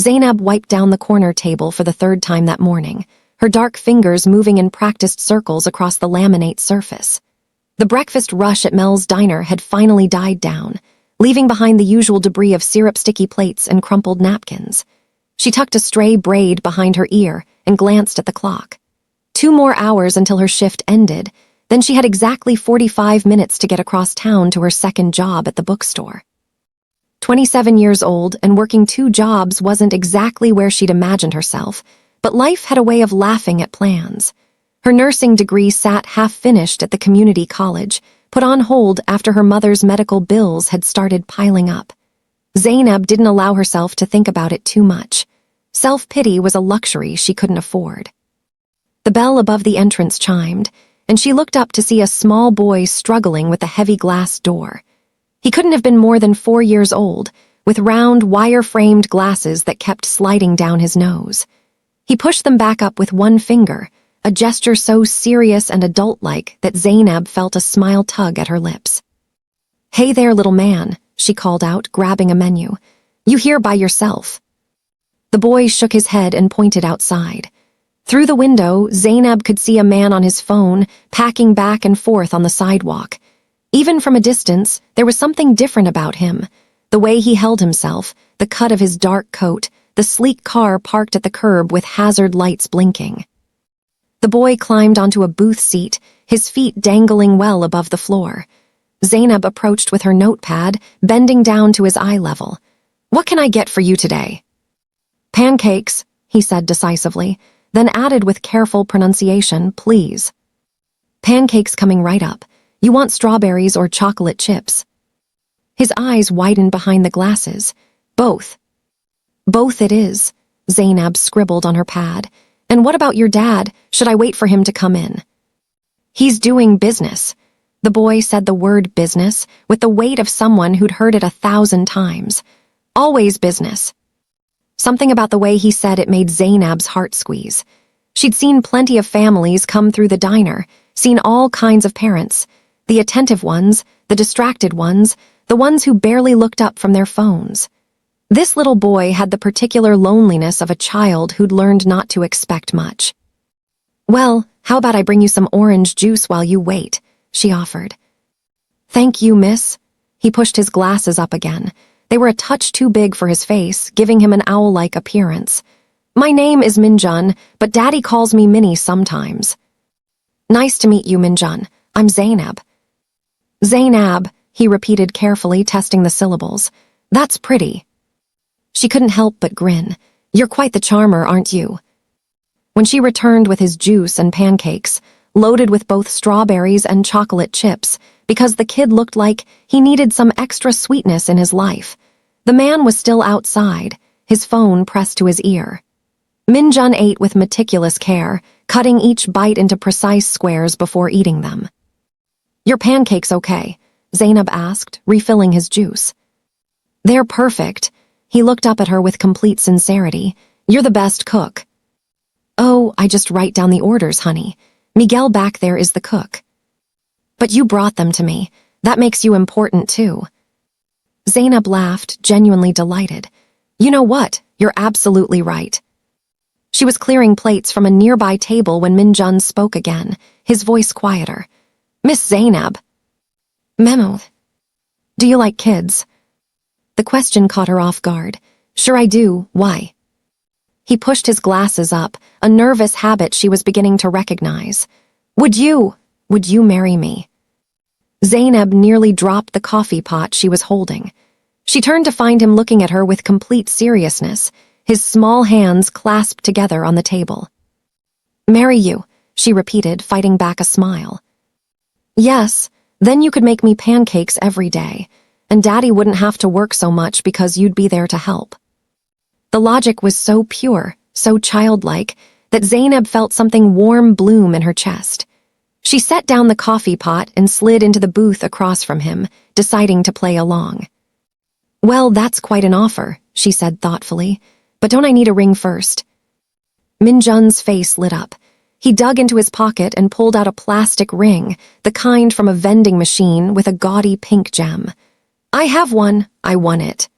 Zainab wiped down the corner table for the third time that morning, her dark fingers moving in practiced circles across the laminate surface. The breakfast rush at Mel's diner had finally died down, leaving behind the usual debris of syrup-sticky plates and crumpled napkins. She tucked a stray braid behind her ear and glanced at the clock. 2 more hours until her shift ended, then she had exactly 45 minutes to get across town to her second job at the bookstore. 27 years old and working 2 jobs wasn't exactly where she'd imagined herself, but life had a way of laughing at plans. Her nursing degree sat half-finished at the community college, put on hold after her mother's medical bills had started piling up. Zainab didn't allow herself to think about it too much. Self-pity was a luxury she couldn't afford. The bell above the entrance chimed, and she looked up to see a small boy struggling with a heavy glass door. He couldn't have been more than 4 years old, with round, wire-framed glasses that kept sliding down his nose. He pushed them back up with one finger, a gesture so serious and adult-like that Zainab felt a smile tug at her lips. "Hey there, little man," she called out, grabbing a menu. "You here by yourself?" The boy shook his head and pointed outside. Through the window, Zainab could see a man on his phone, packing back and forth on the sidewalk. Even from a distance, there was something different about him. The way he held himself, the cut of his dark coat, the sleek car parked at the curb with hazard lights blinking. The boy climbed onto a booth seat, his feet dangling well above the floor. Zainab approached with her notepad, bending down to his eye level. "What can I get for you today?" "Pancakes," he said decisively, then added with careful pronunciation, "Please." "Pancakes coming right up. You want strawberries or chocolate chips?" His eyes widened behind the glasses. "Both." "Both it is," Zainab scribbled on her pad. "And what about your dad? Should I wait for him to come in?" "He's doing business." The boy said the word business with the weight of someone who'd heard it 1,000 times. "Always business." Something about the way he said it made Zainab's heart squeeze. She'd seen plenty of families come through the diner, seen all kinds of parents, the attentive ones, the distracted ones, the ones who barely looked up from their phones. This little boy had the particular loneliness of a child who'd learned not to expect much. "Well, how about I bring you some orange juice while you wait?" she offered. "Thank you, miss." He pushed his glasses up again. They were a touch too big for his face, giving him an owl-like appearance. "My name is Min-jun, but Daddy calls me Minnie sometimes." "Nice to meet you, Min-jun. I'm Zainab." "Zainab," he repeated carefully, testing the syllables. "That's pretty." She couldn't help but grin. "You're quite the charmer, aren't you?" When she returned with his juice and pancakes, loaded with both strawberries and chocolate chips, because the kid looked like he needed some extra sweetness in his life, the man was still outside, his phone pressed to his ear. Min-jun ate with meticulous care, cutting each bite into precise squares before eating them. "Your pancakes okay?" Zainab asked, refilling his juice. "They're perfect." He looked up at her with complete sincerity. "You're the best cook." "Oh, I just write down the orders, honey. Miguel back there is the cook." "But you brought them to me. That makes you important, too." Zainab laughed, genuinely delighted. "You know what? You're absolutely right." She was clearing plates from a nearby table when Min-jun spoke again, his voice quieter. "Miss Zainab." "Memo. Do you like kids?" The question caught her off guard. "Sure I do. Why?" He pushed his glasses up, a nervous habit she was beginning to recognize. Would you marry me?" Zainab nearly dropped the coffee pot she was holding. She turned to find him looking at her with complete seriousness, his small hands clasped together on the table. "Marry you," she repeated, fighting back a smile. "Yes, then you could make me pancakes every day, and Daddy wouldn't have to work so much because you'd be there to help." The logic was so pure, so childlike, that Zainab felt something warm bloom in her chest. She set down the coffee pot and slid into the booth across from him, deciding to play along. "Well, that's quite an offer," she said thoughtfully, "but don't I need a ring first?" Min-jun's face lit up. He dug into his pocket and pulled out a plastic ring, the kind from a vending machine with a gaudy pink gem. "I have one. I won it."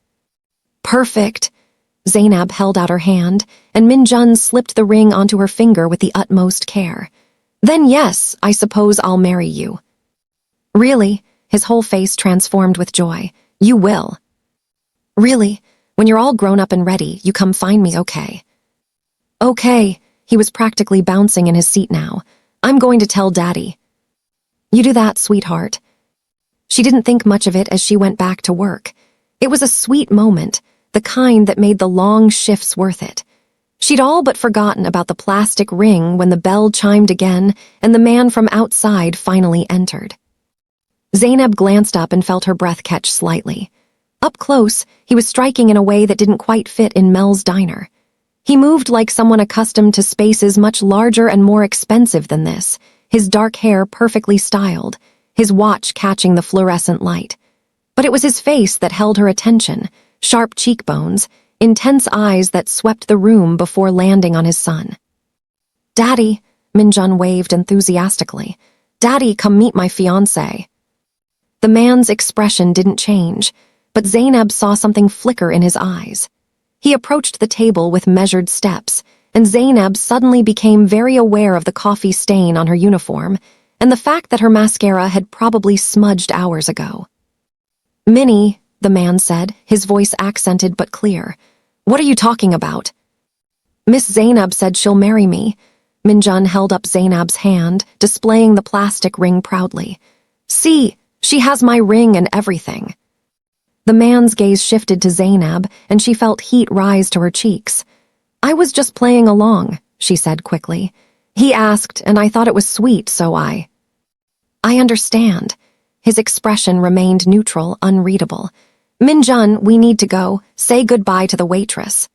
"Perfect." Zainab held out her hand, and Min-jun slipped the ring onto her finger with the utmost care. Then yes, I suppose I'll marry you. Really? His whole face transformed with joy. You will. Really? When you're all grown up and ready, you come find me, okay? Okay. He was practically bouncing in his seat now. I'm going to tell Daddy. You do that, sweetheart. She didn't think much of it as she went back to work. It was a sweet moment, the kind that made the long shifts worth it. She'd all but forgotten about the plastic ring when the bell chimed again and the man from outside finally entered. Zainab glanced up and felt her breath catch slightly. Up close, he was striking in a way that didn't quite fit in Mel's diner. He moved like someone accustomed to spaces much larger and more expensive than this, his dark hair perfectly styled, his watch catching the fluorescent light. But it was his face that held her attention, sharp cheekbones, intense eyes that swept the room before landing on his son. Daddy, Min-jun waved enthusiastically. Daddy, come meet my fiancé. The man's expression didn't change, but Zainab saw something flicker in his eyes. He approached the table with measured steps, and Zainab suddenly became very aware of the coffee stain on her uniform and the fact that her mascara had probably smudged hours ago. Minnie, the man said, his voice accented but clear. What are you talking about? Miss Zainab said she'll marry me. Min-jun held up Zainab's hand, displaying the plastic ring proudly. See, she has my ring and everything. The man's gaze shifted to Zainab, and she felt heat rise to her cheeks. I was just playing along, she said quickly. He asked, and I thought it was sweet, so I understand. His expression remained neutral, unreadable. Min-jun, we need to go. Say goodbye to the waitress.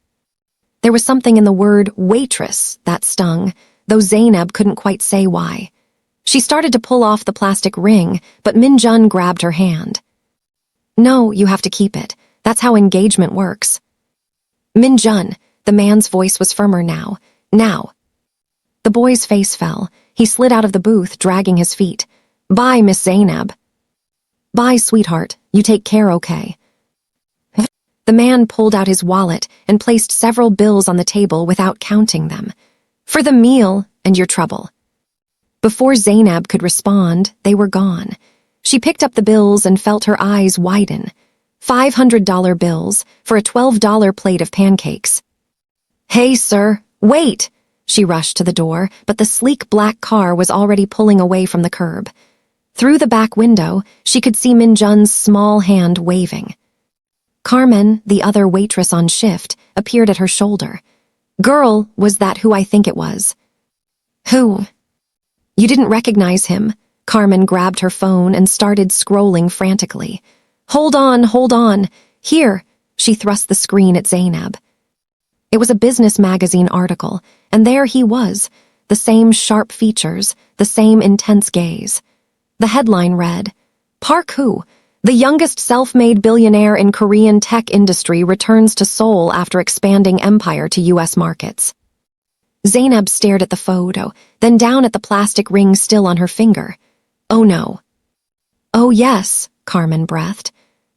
There was something in the word waitress that stung, though Zainab couldn't quite say why. She started to pull off the plastic ring, but Min-jun grabbed her hand. No, you have to keep it. That's how engagement works. Min-jun, the man's voice was firmer now. Now. The boy's face fell. He slid out of the booth, dragging his feet. Bye, Miss Zainab. Bye, sweetheart. You take care, okay? The man pulled out his wallet and placed several bills on the table without counting them. For the meal and your trouble. Before Zainab could respond, they were gone. She picked up the bills and felt her eyes widen. $500 bills for a $12 plate of pancakes. Hey, sir, wait! She rushed to the door, but the sleek black car was already pulling away from the curb. Through the back window, she could see Min-jun's small hand waving. Carmen, the other waitress on shift, appeared at her shoulder. Girl, was that who I think it was? Who? You didn't recognize him. Carmen grabbed her phone and started scrolling frantically. Hold on. Here, she thrust the screen at Zainab. It was a business magazine article, and there he was, the same sharp features, the same intense gaze. The headline read, Park Woo, the youngest self-made billionaire in Korean tech industry returns to Seoul after expanding empire to U.S. markets. Zainab stared at the photo, then down at the plastic ring still on her finger. Oh no. Oh yes, Carmen breathed.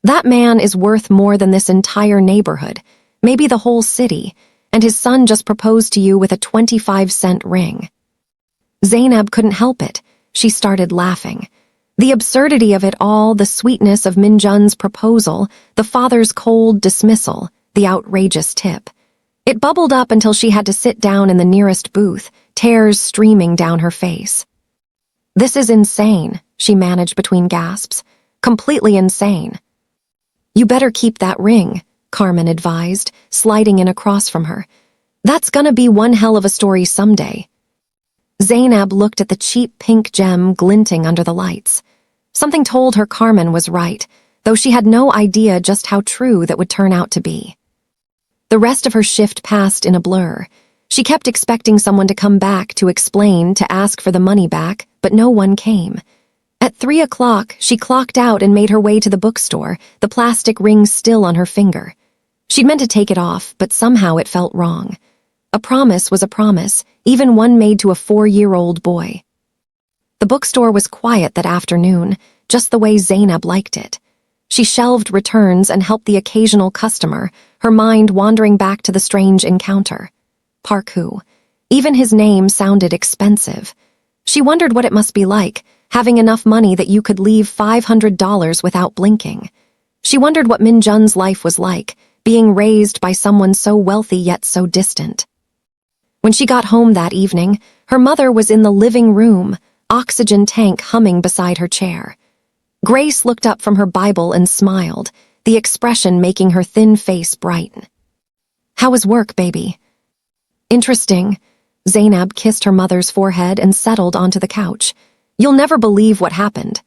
That man is worth more than this entire neighborhood, maybe the whole city, and his son just proposed to you with a 25-cent ring. Zainab couldn't help it. She started laughing. The absurdity of it all, the sweetness of Min-jun's proposal, the father's cold dismissal, the outrageous tip. It bubbled up until she had to sit down in the nearest booth, tears streaming down her face. This is insane, she managed between gasps. Completely insane. You better keep that ring, Carmen advised, sliding in across from her. That's gonna be one hell of a story someday. Zainab looked at the cheap pink gem glinting under the lights. Something told her Carmen was right, though she had no idea just how true that would turn out to be. The rest of her shift passed in a blur. She kept expecting someone to come back to explain, to ask for the money back, but no one came. At 3 o'clock, she clocked out and made her way to the bookstore, the plastic ring still on her finger. She'd meant to take it off, but somehow it felt wrong. A promise was a promise, even one made to a 4-year-old boy. The bookstore was quiet that afternoon, just the way Zainab liked it. She shelved returns and helped the occasional customer, her mind wandering back to the strange encounter. Park-hoo. Even his name sounded expensive. She wondered what it must be like, having enough money that you could leave $500 without blinking. She wondered what Min-jun's life was like, being raised by someone so wealthy yet so distant. When she got home that evening, her mother was in the living room, oxygen tank humming beside her chair. Grace looked up from her Bible and smiled, the expression making her thin face brighten. "How was work, baby?" "Interesting." Zainab kissed her mother's forehead and settled onto the couch. "You'll never believe what happened."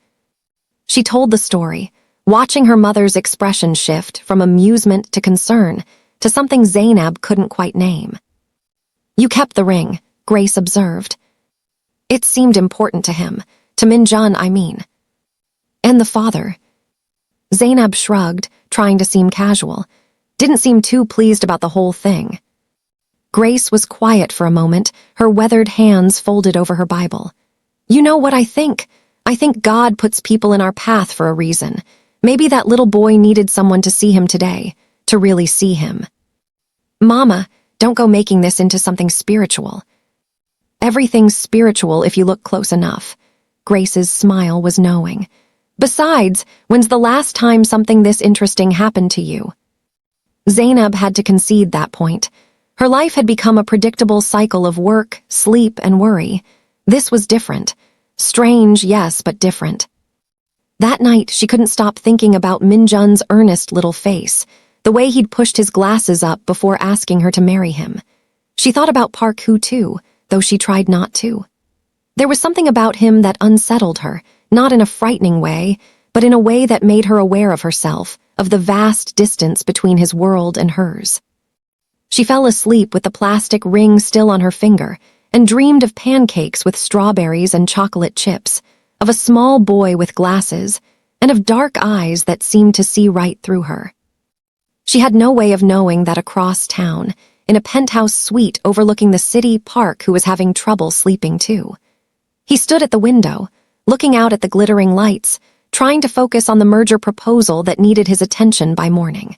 She told the story, watching her mother's expression shift from amusement to concern to something Zainab couldn't quite name. "You kept the ring," Grace observed. "It seemed important to him. To Min-jun, I mean." "And the father?" Zainab shrugged, trying to seem casual. Didn't seem too pleased about the whole thing. Grace was quiet for a moment, her weathered hands folded over her Bible. "You know what I think? I think God puts people in our path for a reason. Maybe that little boy needed someone to see him today, to really see him." "Mama, don't go making this into something spiritual." "Everything's spiritual if you look close enough." Grace's smile was knowing. "Besides, when's the last time something this interesting happened to you?" Zainab had to concede that point. Her life had become a predictable cycle of work, sleep, and worry. This was different. Strange, yes, but different. That night, she couldn't stop thinking about Min-jun's earnest little face, the way he'd pushed his glasses up before asking her to marry him. She thought about Park-hoo too, though she tried not to. There was something about him that unsettled her, not in a frightening way, but in a way that made her aware of herself, of the vast distance between his world and hers. She fell asleep with the plastic ring still on her finger and dreamed of pancakes with strawberries and chocolate chips, of a small boy with glasses, and of dark eyes that seemed to see right through her. She had no way of knowing that across town, in a penthouse suite overlooking the city, Park-hoo was having trouble sleeping too. He stood at the window, looking out at the glittering lights, trying to focus on the merger proposal that needed his attention by morning.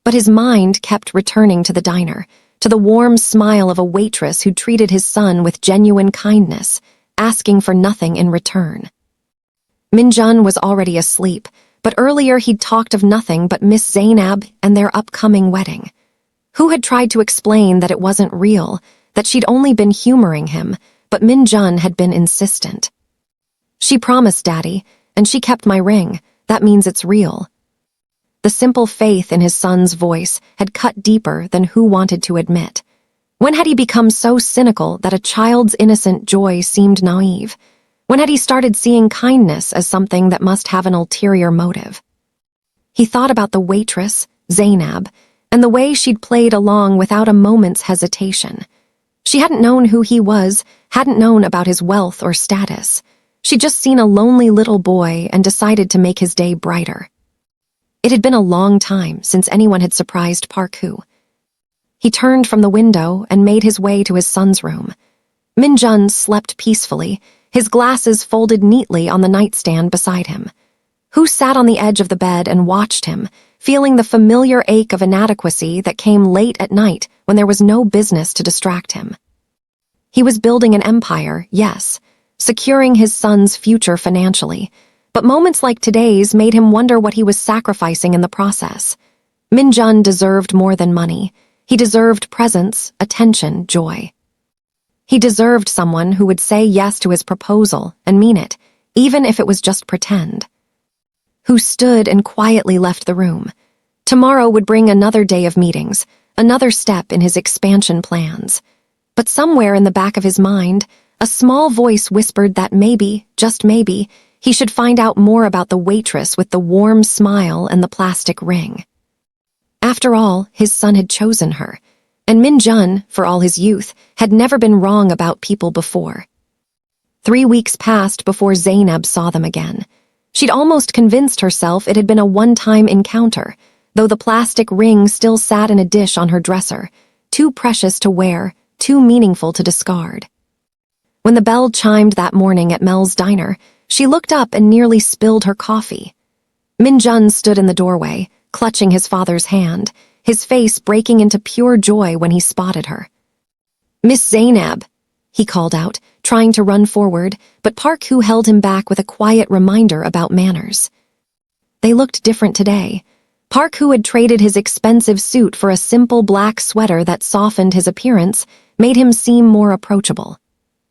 But his mind kept returning to the diner, to the warm smile of a waitress who treated his son with genuine kindness, asking for nothing in return. Min-jun was already asleep, but earlier he'd talked of nothing but Miss Zainab and their upcoming wedding. Who had tried to explain that it wasn't real, that she'd only been humoring him, but Min-jun had been insistent. "She promised, Daddy, and she kept my ring. That means it's real." The simple faith in his son's voice had cut deeper than who wanted to admit. When had he become so cynical that a child's innocent joy seemed naive? When had he started seeing kindness as something that must have an ulterior motive? He thought about the waitress, Zainab, and the way she'd played along without a moment's hesitation. She hadn't known who he was, hadn't known about his wealth or status. She'd just seen a lonely little boy and decided to make his day brighter. It had been a long time since anyone had surprised Park-hoo. He turned from the window and made his way to his son's room. Min-jun slept peacefully, his glasses folded neatly on the nightstand beside him. Who sat on the edge of the bed and watched him, feeling the familiar ache of inadequacy that came late at night when there was no business to distract him. He was building an empire, yes, securing his son's future financially, but moments like today's made him wonder what he was sacrificing in the process. Min-jun deserved more than money. He deserved presence, attention, joy. He deserved someone who would say yes to his proposal and mean it, even if it was just pretend. Who stood and quietly left the room. Tomorrow would bring another day of meetings, another step in his expansion plans. But somewhere in the back of his mind, a small voice whispered that maybe, just maybe, he should find out more about the waitress with the warm smile and the plastic ring. After all, his son had chosen her, and Min-jun, for all his youth, had never been wrong about people before. 3 weeks passed before Zainab saw them again. She'd almost convinced herself it had been a one-time encounter, though the plastic ring still sat in a dish on her dresser, too precious to wear, too meaningful to discard. When the bell chimed that morning at Mel's diner, she looked up and nearly spilled her coffee. Min-jun stood in the doorway, clutching his father's hand, his face breaking into pure joy when he spotted her. "Miss Zainab," he called out, trying to run forward, but Park Hoo held him back with a quiet reminder about manners. They looked different today. Park Hoo had traded his expensive suit for a simple black sweater that softened his appearance, made him seem more approachable.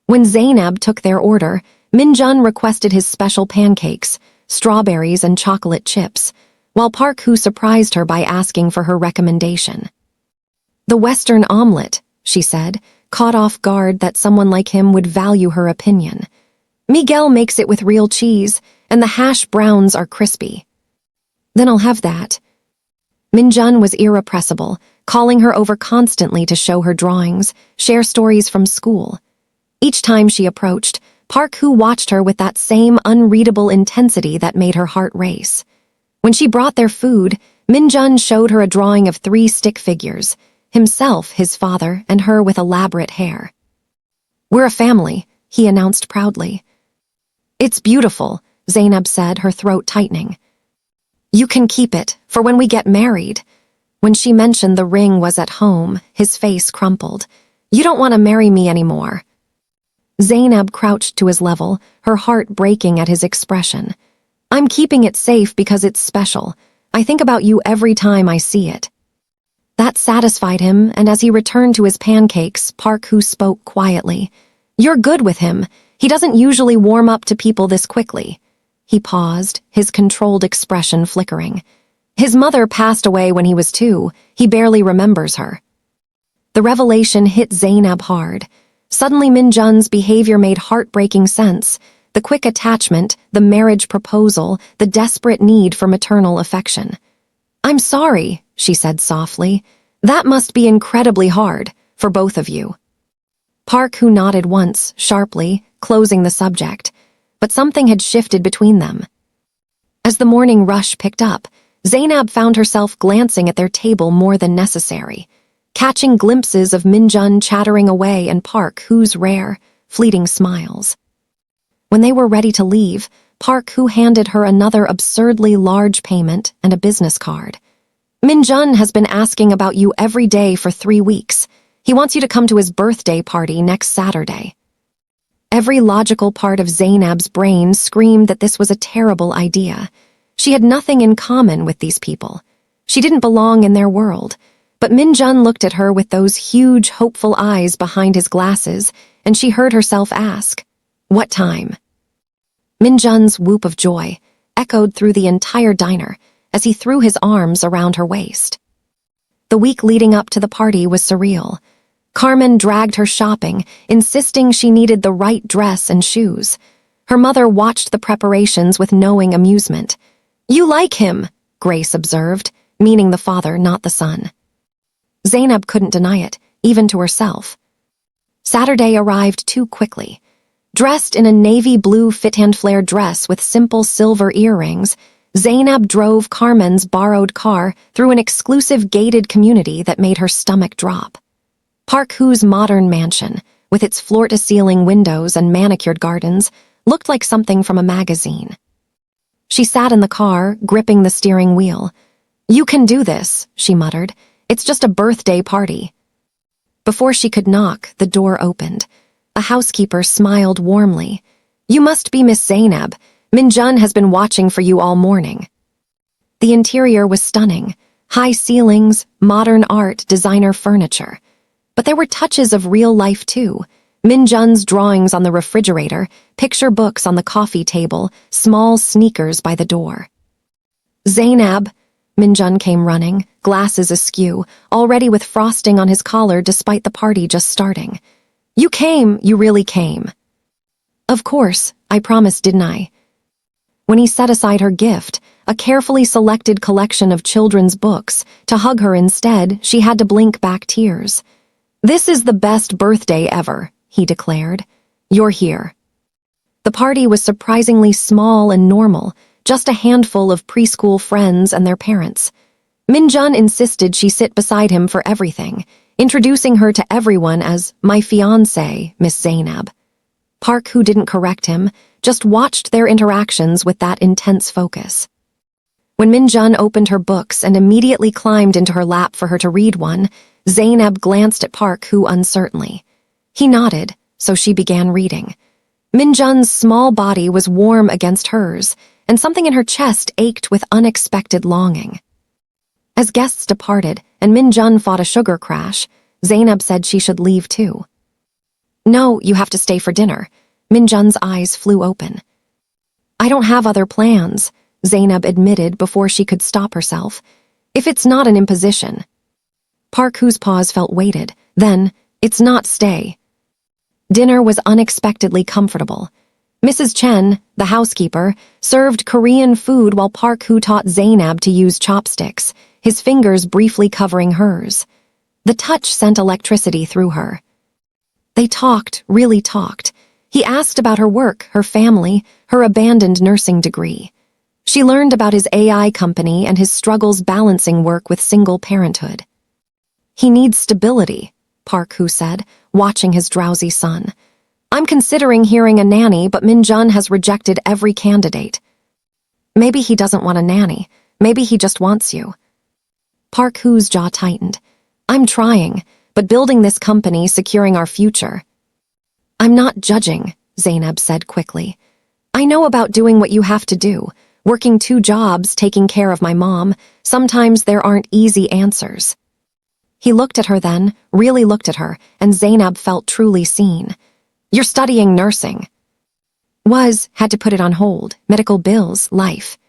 When Zainab took their order, Min-jun requested his special pancakes, strawberries and chocolate chips, while Park Hoo surprised her by asking for her recommendation. "The Western omelet," she said, caught off guard that someone like him would value her opinion. "Miguel makes it with real cheese, and the hash browns are crispy." "Then I'll have that." Min-jun was irrepressible, calling her over constantly to show her drawings, share stories from school. Each time she approached, Park Hoo watched her with that same unreadable intensity that made her heart race. When she brought their food, Min-jun showed her a drawing of 3 stick figures, himself, his father, and her with elaborate hair. "We're a family," he announced proudly. "It's beautiful," Zainab said, her throat tightening. "You can keep it, for when we get married." When she mentioned the ring was at home, his face crumpled. "You don't want to marry me anymore." Zainab crouched to his level, her heart breaking at his expression. "I'm keeping it safe because it's special. I think about you every time I see it." That satisfied him, and as he returned to his pancakes, Park Hoo spoke quietly. "You're good with him. He doesn't usually warm up to people this quickly." He paused, his controlled expression flickering. "His mother passed away when he was 2. He barely remembers her." The revelation hit Zainab hard. Suddenly Min-jun's behavior made heartbreaking sense. The quick attachment, the marriage proposal, the desperate need for maternal affection. "I'm sorry," she said softly. "That must be incredibly hard, for both of you." Park Hoo nodded once, sharply, closing the subject. But something had shifted between them. As the morning rush picked up, Zainab found herself glancing at their table more than necessary, catching glimpses of Min-jun chattering away and Park Hoo's rare, fleeting smiles. When they were ready to leave, Park Hoo handed her another absurdly large payment and a business card. "Min-jun has been asking about you every day for 3 weeks. He wants you to come to his birthday party next Saturday." Every logical part of Zainab's brain screamed that this was a terrible idea. She had nothing in common with these people. She didn't belong in their world. But Min-jun looked at her with those huge, hopeful eyes behind his glasses, and she heard herself ask, "What time?" Min-jun's whoop of joy echoed through the entire diner as he threw his arms around her waist. The week leading up to the party was surreal. Carmen dragged her shopping, insisting she needed the right dress and shoes. Her mother watched the preparations with knowing amusement. "You like him," Grace observed, meaning the father, not the son. Zainab couldn't deny it, even to herself. Saturday arrived too quickly. Dressed in a navy blue fit-hand flare dress with simple silver earrings, Zainab drove Carmen's borrowed car through an exclusive gated community that made her stomach drop. Park Hoo's modern mansion, with its floor-to-ceiling windows and manicured gardens, looked like something from a magazine. She sat in the car, gripping the steering wheel. "You can do this," she muttered. "It's just a birthday party." Before she could knock, the door opened. A housekeeper smiled warmly. "You must be Miss Zainab. Min-jun has been watching for you all morning." The interior was stunning. High ceilings, modern art, designer furniture. But there were touches of real life too. Min-jun's drawings on the refrigerator, picture books on the coffee table, small sneakers by the door. "Zainab," Min-jun came running, glasses askew, already with frosting on his collar despite the party just starting. "You came, you really came." "Of course, I promised, didn't I?" When he set aside her gift, a carefully selected collection of children's books, to hug her instead, she had to blink back tears. "This is the best birthday ever," he declared. "You're here." The party was surprisingly small and normal, just a handful of preschool friends and their parents. Min-jun insisted she sit beside him for everything, introducing her to everyone as "my fiancée, Miss Zainab." Park Hoo didn't correct him, just watched their interactions with that intense focus. When Min-jun opened her books and immediately climbed into her lap for her to read one, Zainab glanced at Park, who uncertainly. He nodded, so she began reading. Min-jun's small body was warm against hers, and something in her chest ached with unexpected longing. As guests departed and Min-jun fought a sugar crash, Zainab said she should leave too. "No, you have to stay for dinner." Min-jun's eyes flew open. "I don't have other plans," Zainab admitted before she could stop herself. "If it's not an imposition." Park, whose pause felt weighted. "Then, it's not stay." Dinner was unexpectedly comfortable. Mrs. Chen, the housekeeper, served Korean food while Park, who taught Zainab to use chopsticks, his fingers briefly covering hers. The touch sent electricity through her. They talked, really talked. He asked about her work, her family, her abandoned nursing degree. She learned about his AI company and his struggles balancing work with single parenthood. "He needs stability," Park, who said, watching his drowsy son. "I'm considering hiring a nanny, but Min-jun has rejected every candidate." "Maybe he doesn't want a nanny. Maybe he just wants you." Park, whose jaw tightened. "I'm trying, but building this company, securing our future." "I'm not judging," Zainab said quickly. "I know about doing what you have to do, working 2 jobs, taking care of my mom. Sometimes there aren't easy answers." He looked at her then, really looked at her, and Zainab felt truly seen. "You're studying nursing." Had to put it on hold. Medical bills, life.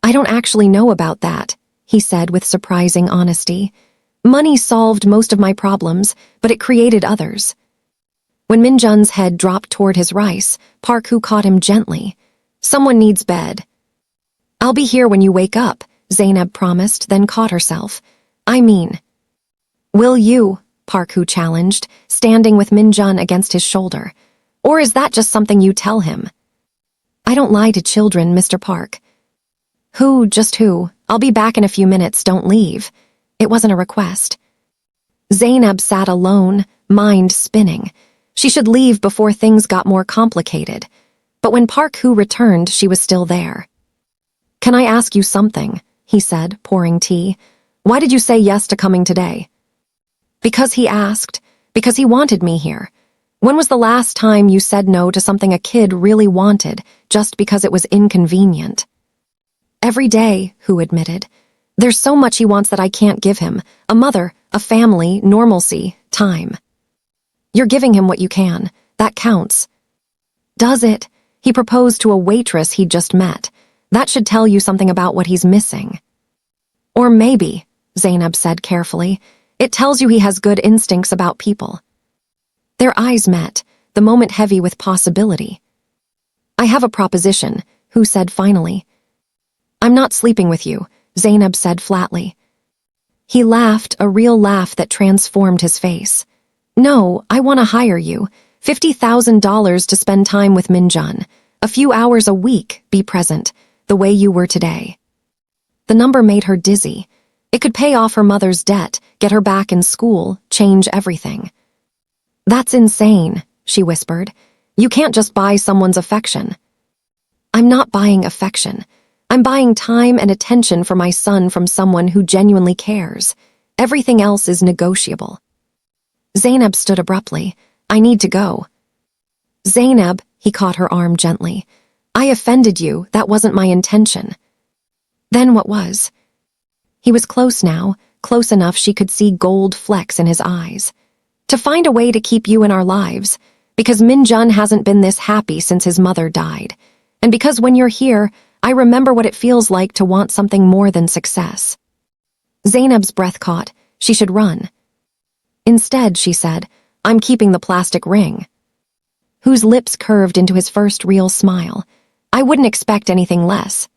"I don't actually know about that," he said with surprising honesty. "Money solved most of my problems, but it created others." When Min-jun's head dropped toward his rice, Park, who caught him gently. "Someone needs bed." "I'll be here when you wake up," Zainab promised, then caught herself. "Will you?" Park, who challenged, standing with Min-jun against his shoulder. "Or is that just something you tell him?" "I don't lie to children, Mr. Park." Just who? I'll be back in a few minutes, don't leave." It wasn't a request. Zainab sat alone, mind spinning. She should leave before things got more complicated. But when Park, who returned, she was still there. "Can I ask you something?" he said, pouring tea. "Why did you say yes to coming today?" "Because he asked. Because he wanted me here. When was the last time you said no to something a kid really wanted just because it was inconvenient?" "Every day," Hu admitted. "There's so much he wants that I can't give him. A mother, a family, normalcy, time." "You're giving him what you can. That counts." "Does it? He proposed to a waitress he'd just met. That should tell you something about what he's missing." "Or maybe," Zainab said carefully, "it tells you he has good instincts about people." Their eyes met, the moment heavy with possibility. "I have a proposition," Hu said finally. "I'm not sleeping with you," Zainab said flatly. He laughed, a real laugh that transformed his face. "No, I want to hire you. $50,000 to spend time with Min-jun. A few hours a week, be present, the way you were today." The number made her dizzy. It could pay off her mother's debt, get her back in school, change everything. "That's insane," she whispered. "You can't just buy someone's affection." "I'm not buying affection. I'm buying time and attention for my son from someone who genuinely cares. Everything else is negotiable." Zainab stood abruptly. "I need to go." "Zainab," he caught her arm gently. "I offended you. That wasn't my intention." "Then what was?" He was close now, close enough she could see gold flecks in his eyes. "To find a way to keep you in our lives, because Min-jun hasn't been this happy since his mother died. And because when you're here, I remember what it feels like to want something more than success." Zainab's breath caught. She should run. Instead, she said, "I'm keeping the plastic ring." Whose lips curved into his first real smile. "I wouldn't expect anything less."